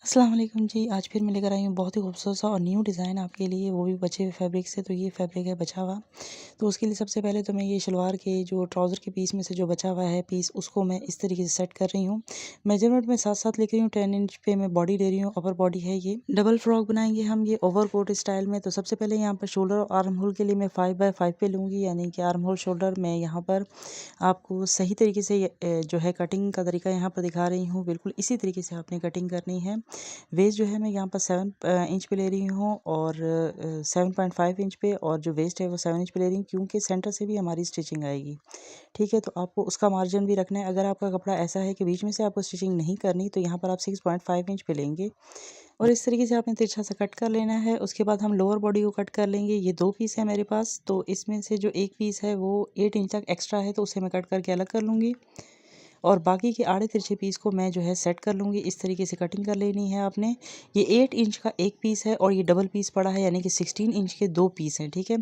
अस्सलाम वालेकुम जी। आज फिर मैं लेकर आई हूँ बहुत ही खूबसूरत सा और न्यू डिज़ाइन आपके लिए, वो भी बचे हुए फैब्रिक से। तो ये फैब्रिक है बचा हुआ। तो उसके लिए सबसे पहले तो मैं ये शलवार के जो ट्राउज़र के पीस में से जो बचा हुआ है पीस, उसको मैं इस तरीके से सेट कर रही हूँ। मेजरमेंट में साथ-साथ लिख रही हूँ। 10 इंच पे मैं बॉडी ले रही हूँ, अपर बॉडी है ये। डबल फ्रॉक बनाएँगे हम ये ओवरकोट स्टाइल में। तो सबसे पहले यहाँ पर शोल्डर और आर्म होल के लिए मैं 5 बाय 5 पे लूँगी, यानी कि आर्म होल शोल्डर मैं यहाँ पर आपको सही तरीके से जो है कटिंग का तरीका यहाँ पर दिखा रही हूँ। बिल्कुल इसी तरीके से आपने कटिंग करनी है। वेस्ट जो है मैं यहाँ पर 7 इंच पे ले रही हूँ और 7.5 इंच पे, और जो वेस्ट है वो 7 इंच पे ले रही हूँ, क्योंकि सेंटर से भी हमारी स्टिचिंग आएगी। ठीक है, तो आपको उसका मार्जिन भी रखना है। अगर आपका कपड़ा ऐसा है कि बीच में से आपको स्टिचिंग नहीं करनी, तो यहाँ पर आप 6.5 इंच पे लेंगे और इस तरीके से आपने तिरछा सा कट कर लेना है। उसके बाद हम लोअर बॉडी को कट कर लेंगे। ये 2 पीस है मेरे पास, तो इसमें से जो एक पीस है वो 8 इंच तक एक्स्ट्रा है, तो उसे मैं कट करके अलग कर लूँगी और बाकी के आड़े तिरछे पीस को मैं जो है सेट कर लूँगी। इस तरीके से कटिंग कर लेनी है आपने। ये 8 इंच का एक पीस है और ये डबल पीस पड़ा है, यानी कि 16 इंच के 2 पीस हैं। ठीक है,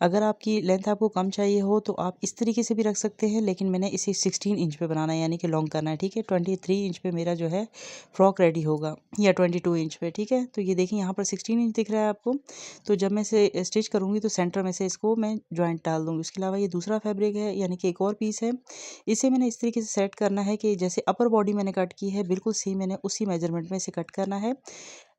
अगर आपकी लेंथ आपको कम चाहिए हो तो आप इस तरीके से भी रख सकते हैं, लेकिन मैंने इसे 16 इंच पे बनाना है, यानी कि लॉन्ग करना है। ठीक है, 23 इंच पे मेरा जो है फ्रॉक रेडी होगा, या 22 इंच पे। ठीक है, तो ये देखिए यहाँ पर 16 इंच दिख रहा है आपको। तो जब मैं इसे स्टिच करूँगी तो सेंटर में से इसको मैं जॉइंट डाल दूँगी। उसके अलावा ये दूसरा फैब्रिक है, यानी कि एक और पीस है। इसे मैंने इस तरीके से सेट करना है कि जैसे अपर बॉडी मैंने कट की है, बिल्कुल सेम मैंने उसी मेजरमेंट में इसे कट करना है।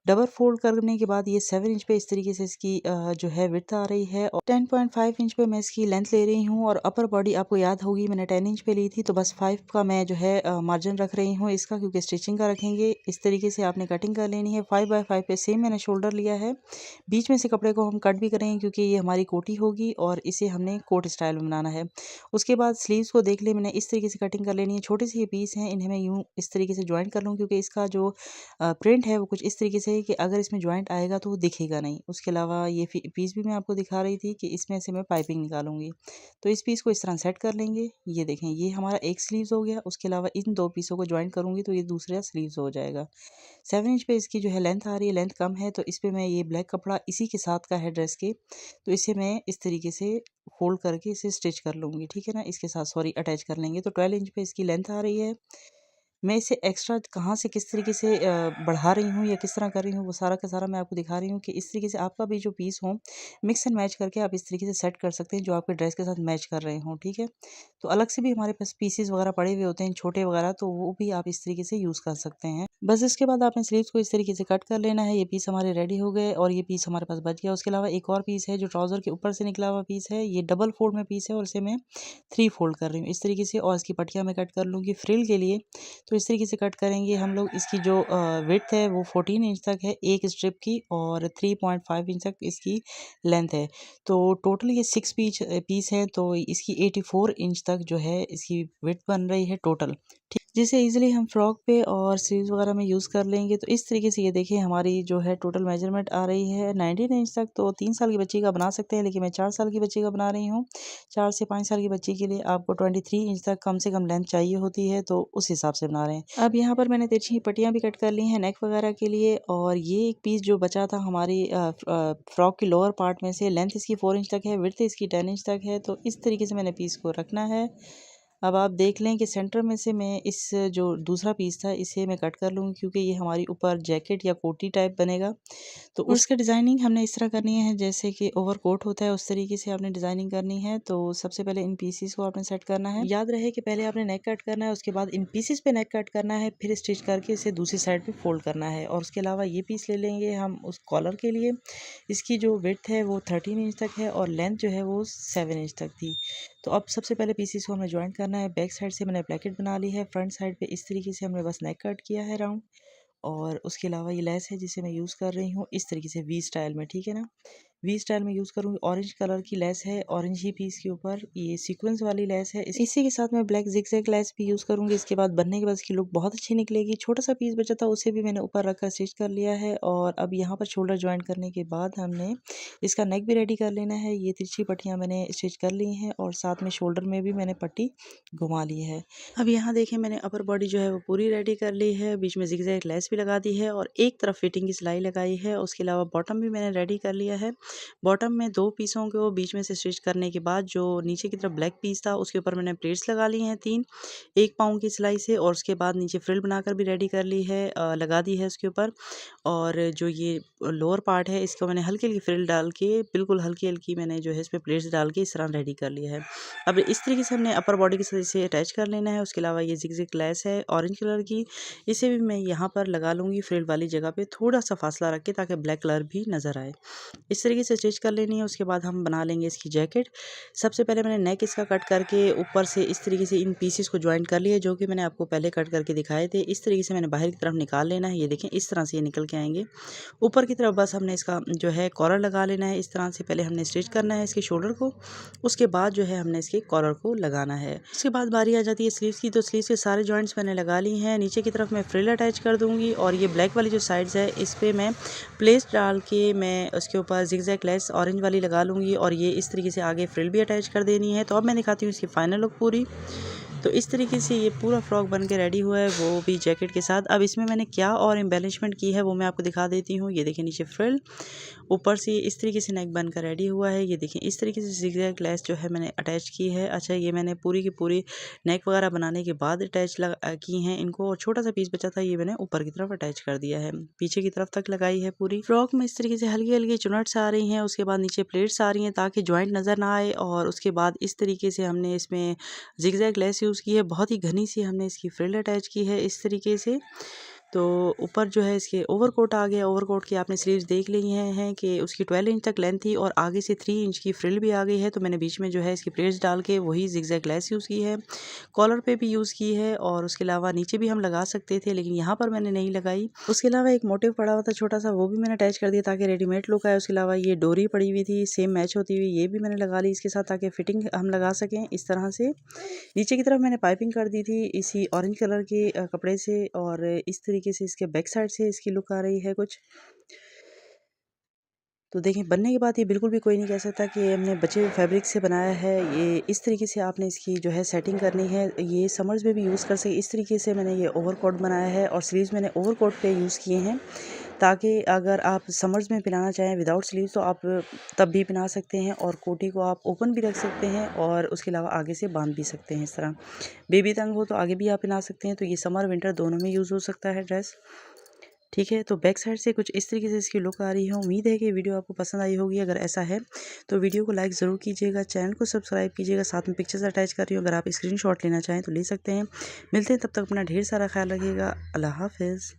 डबल फोल्ड करने के बाद ये 7 इंच पे इस तरीके से इसकी जो है विड्थ आ रही है, और 10.5 इंच पे मैं इसकी लेंथ ले रही हूँ। और अपर बॉडी आपको याद होगी मैंने 10 इंच पे ली थी, तो बस 5 का मैं जो है मार्जिन रख रही हूँ इसका, क्योंकि स्टिचिंग का रखेंगे। इस तरीके से आपने कटिंग कर लेनी है। 5 बाय 5 पे सेम मैंने शोल्डर लिया है। बीच में से कपड़े को हम कट भी करेंगे, क्योंकि ये हमारी कोटी होगी और इसे हमने कोट स्टाइल में बनाना है। उसके बाद स्लीव्स को देख ले, मैंने इस तरीके से कटिंग कर लेनी है। छोटे से ये पीस हैं, इन्हें मैं यूँ इस तरीके से जॉइंट कर लूँ, क्योंकि इसका जो प्रिंट है वो कुछ इस तरीके से है कि अगर इसमें जॉइंट आएगा तो वो दिखेगा नहीं। उसके अलावा ये पीस भी मैं आपको दिखा रही थी कि इसमें से मैं पाइपिंग निकालूंगी। तो इस पीस को इस तरह सेट कर लेंगे। ये देखें, ये हमारा एक स्लीव्स हो गया। उसके अलावा इन 2 पीसों को जॉइंट करूंगी तो ये दूसरा स्लीव्स हो जाएगा। 7 इंच पे इसकी जो है लेंथ आ रही है, लेंथ कम है, तो इस पे मैं ये ब्लैक कपड़ा इसी के साथ का है ड्रेस के, तो इसे मैं इस तरीके से फोल्ड करके इसे स्टिच कर लूँगी। ठीक है ना, इसके साथ सॉरी अटैच कर लेंगे। तो 12 इंच पे इसकी लेंथ आ रही है। मैं इसे एक्स्ट्रा कहाँ से किस तरीके से बढ़ा रही हूँ या किस तरह कर रही हूँ, वो सारा का सारा मैं आपको दिखा रही हूँ कि इस तरीके से आपका भी जो पीस हो मिक्स एंड मैच करके आप इस तरीके से सेट कर सकते हैं, जो आपके ड्रेस के साथ मैच कर रहे हों। ठीक है, तो अलग से भी हमारे पास पीसेस वगैरह पड़े हुए होते हैं छोटे वगैरह, तो वो भी आप इस तरीके से यूज़ कर सकते हैं। बस इसके बाद आपने स्लीव्स को इस तरीके से कट कर लेना है। ये पीस हमारे रेडी हो गए और ये पीस हमारे पास बच गया। उसके अलावा एक और पीस है जो ट्राउज़र के ऊपर से निकला हुआ पीस है। ये डबल फोल्ड में पीस है और इसे मैं 3 फोल्ड कर रही हूँ इस तरीके से, और इसकी पट्टियाँ मैं कट कर लूँगी फ्रिल के लिए। तो इस तरीके से कट करेंगे हम लोग। इसकी जो विड्थ है वो 14 इंच तक है एक स्ट्रिप की, और 3.5 इंच तक इसकी लेंथ है। तो टोटल ये 6 पीस हैं, तो इसकी 84 इंच तक जो है इसकी विड्थ बन रही है टोटल। ठीक, जिसे इजीली हम फ्रॉक पे और स्लीव्स वगैरह में यूज़ कर लेंगे। तो इस तरीके से ये देखिए हमारी जो है टोटल मेजरमेंट आ रही है 19 इंच तक। तो 3 साल की बच्ची का बना सकते हैं, लेकिन मैं 4 साल की बच्ची का बना रही हूँ। 4 से 5 साल की बच्ची के लिए आपको 23 इंच तक कम से कम लेंथ चाहिए होती है, तो उस हिसाब से बना रहे हैं। अब यहाँ पर मैंने तिरछी पट्टियाँ भी कट कर ली हैं नेक वगैरह के लिए, और ये एक पीस जो बचा था हमारी फ्रॉक की लोअर पार्ट में से, लेंथ इसकी 4 इंच तक है, विड्थ इसकी 10 इंच तक है। तो इस तरीके से मैंने पीस को रखना है। अब आप देख लें कि सेंटर में से मैं इस जो दूसरा पीस था इसे मैं कट कर लूँगी, क्योंकि ये हमारी ऊपर जैकेट या कोटी टाइप बनेगा। तो उसका डिज़ाइनिंग हमने इस तरह करनी है जैसे कि ओवरकोट होता है, उस तरीके से आपने डिज़ाइनिंग करनी है। तो सबसे पहले इन पीसेस को आपने सेट करना है। याद रहे कि पहले आपने नेक कट करना है, उसके बाद इन पीसेस पे नेक कट करना है, फिर स्टिच करके इसे दूसरी साइड पे फोल्ड करना है। और उसके अलावा ये पीस ले लेंगे हम उस कॉलर के लिए। इसकी जो विड्थ है वो 13 इंच तक है और लेंथ जो है वो 7 इंच तक थी। तो अब सबसे पहले पीसेस को हमें जॉइंट करना है। बैक साइड से मैंने ब्रैकेट बना ली है, फ्रंट साइड पे इस तरीके से हमने बस नेक कट किया है राउंड। और उसके अलावा ये लेस है जिसे मैं यूज़ कर रही हूँ इस तरीके से वी स्टाइल में। ठीक है ना, वी स्टाइल में यूज़ करूँगी। ऑरेंज कलर की लेस है, ऑरेंज ही पीस के ऊपर ये सीक्वेंस वाली लेस है। इसी के साथ मैं ब्लैक जिगजैग लेस भी यूज़ करूँगी। इसके बाद बनने के बाद इसकी लुक बहुत अच्छी निकलेगी। छोटा सा पीस बचा था उसे भी मैंने ऊपर रखकर स्टिच कर लिया है। और अब यहाँ पर शोल्डर ज्वाइंट करने के बाद हमने इसका नेक भी रेडी कर लेना है। ये तिरछी पट्टियाँ मैंने स्टिच कर ली हैं और साथ में शोल्डर में भी मैंने पट्टी घुमा ली है। अब यहाँ देखें मैंने अपर बॉडी जो है वो पूरी रेडी कर ली है, बीच में जिगजैग लेस भी लगा दी है और एक तरफ फिटिंग की सिलाई लगाई है। उसके अलावा बॉटम भी मैंने रेडी कर लिया है। बॉटम में 2 पीसों को बीच में से स्टिच करने के बाद जो नीचे की तरफ ब्लैक पीस था उसके ऊपर मैंने प्लेट्स लगा ली हैं 3 1 पाँव की सिलाई से, और उसके बाद नीचे फ्रिल बनाकर भी रेडी कर ली है, लगा दी है उसके ऊपर। और जो ये लोअर पार्ट है इसको मैंने हल्की हल्की फ्रिल डाल के बिल्कुल हल्की हल्की मैंने जो है इसमें प्लेट्स डाल के इस तरह रेडी कर लिया है। अब इस तरीके से हमने अपर बॉडी के साथ इसे अटैच कर लेना है। उसके अलावा ये जिग लेस है ऑरेंज कलर की, इसे भी मैं यहाँ पर लगा लूँगी फ्रिल वाली जगह पे थोड़ा सा फासला रख के, ताकि ब्लैक कलर भी नज़र आए। इस तरीके से स्टिच कर लेनी है। उसके बाद हम बना लेंगे इसकी जैकेट। सबसे पहले मैंने नेक इसका कट करके ऊपर से इस तरीके से इन पीसेस को ज्वाइन कर लिया, जो कि मैंने आपको पहले कट करके दिखाए थे। इस तरीके से मैंने बाहर की तरफ निकाल लेना है। ये देखें इस तरह से ये निकल के आएंगे। ऊपर की तरफ बस हमने इसका जो है कॉलर लगा लेना है। इस तरह से पहले हमने स्टिच करना है इसके शोल्डर को, उसके बाद जो है हमने इसके कॉलर को लगाना है। उसके बाद बारी आ जाती है स्लीव्स की। तो स्लीव्स के सारे जॉइंट्स मैंने लगा ली हैं। नीचे की तरफ मैं फ्रिल अटैच कर दूंगी, और ये ब्लैक वाली जो साइड्स है इस पर मैं प्लेस डाल के मैं उसके ऊपर जिगजैग लेस ऑरेंज वाली लगा लूँगी, और ये इस तरीके से आगे फ्रिल भी अटैच कर देनी है। तो अब मैं दिखाती हूँ इसकी फाइनल लुक पूरी। तो इस तरीके से ये पूरा फ्रॉक बन के रेडी हुआ है, वो भी जैकेट के साथ। अब इसमें मैंने क्या और एम्बेलिशमेंट की है वो मैं आपको दिखा देती हूँ। ये देखिए नीचे फ्रिल, ऊपर से इस तरीके से नेक बनकर रेडी हुआ है। ये देखिए इस तरीके से जिगजैग लेस जो है मैंने अटैच की है। अच्छा, ये मैंने पूरी की पूरी नेक वगैरह बनाने के बाद अटैच की हैं इनको, और छोटा सा पीस बचा था ये मैंने ऊपर की तरफ अटैच कर दिया है। पीछे की तरफ तक लगाई है पूरी फ्रॉक में। इस तरीके से हल्की हल्की चुनट्स आ रही हैं, उसके बाद नीचे प्लेट्स आ रही हैं ताकि जॉइंट नज़र ना आए। और उसके बाद इस तरीके से हमने इसमें जिगजैग लेस यूज़ की है, बहुत ही घनी सी हमने इसकी फ्रिल अटैच की है इस तरीके से। तो ऊपर जो है इसके ओवरकोट आ गया। ओवरकोट की आपने स्लीव्स देख ली हैं कि उसकी 12 इंच तक लेंथ थी, और आगे से 3 इंच की फ्रिल भी आ गई है। तो मैंने बीच में जो है इसकी प्लेट्स डाल के वही जिगजैग लेस यूज़ की है, कॉलर पे भी यूज़ की है, और उसके अलावा नीचे भी हम लगा सकते थे लेकिन यहाँ पर मैंने नहीं लगाई। उसके अलावा एक मोटिव पड़ा हुआ था छोटा सा, वो भी मैंने अटैच कर दिया ताकि रेडीमेड लुक आए। उसके अलावा ये डोरी पड़ी हुई थी सेम मैच होती हुई, ये भी मैंने लगा ली इसके साथ ताकि फिटिंग हम लगा सकें इस तरह से। नीचे की तरफ मैंने पाइपिंग कर दी थी इसी ऑरेंज कलर के कपड़े से, और इस तरीके से इसके बैक साइड से इसकी लुक आ रही है कुछ। तो देखिए बनने के बाद ये बिल्कुल भी कोई नहीं कह सकता कि हमने बचे हुए फैब्रिक से बनाया है। ये इस तरीके से आपने इसकी जो है सेटिंग करनी है। ये समर्स में भी यूज़ कर सके, इस तरीके से मैंने ये ओवरकोट बनाया है, और स्लीव्स मैंने ओवरकोट पे यूज़ किए हैं, ताकि अगर आप समर्स में पहनाना चाहें विदाउट स्लीव्स तो आप तब भी पहना सकते हैं, और कोटी को आप ओपन भी रख सकते हैं, और उसके अलावा आगे से बांध भी सकते हैं इस तरह। बेबी तंग हो तो आगे भी आप पहना सकते हैं। तो ये समर विंटर दोनों में यूज़ हो सकता है ड्रेस। ठीक है, तो बैक साइड से कुछ इस तरीके से इसकी लुक आ रही है। उम्मीद है कि वीडियो आपको पसंद आई होगी। अगर ऐसा है तो वीडियो को लाइक ज़रूर कीजिएगा, चैनल को सब्सक्राइब कीजिएगा, साथ में पिक्चर्स अटैच कर रही हूँ, अगर आप स्क्रीनशॉट लेना चाहें तो ले सकते हैं। मिलते हैं, तब तक अपना ढेर सारा ख्याल रखिएगा। अल्लाह हाफ़िज़।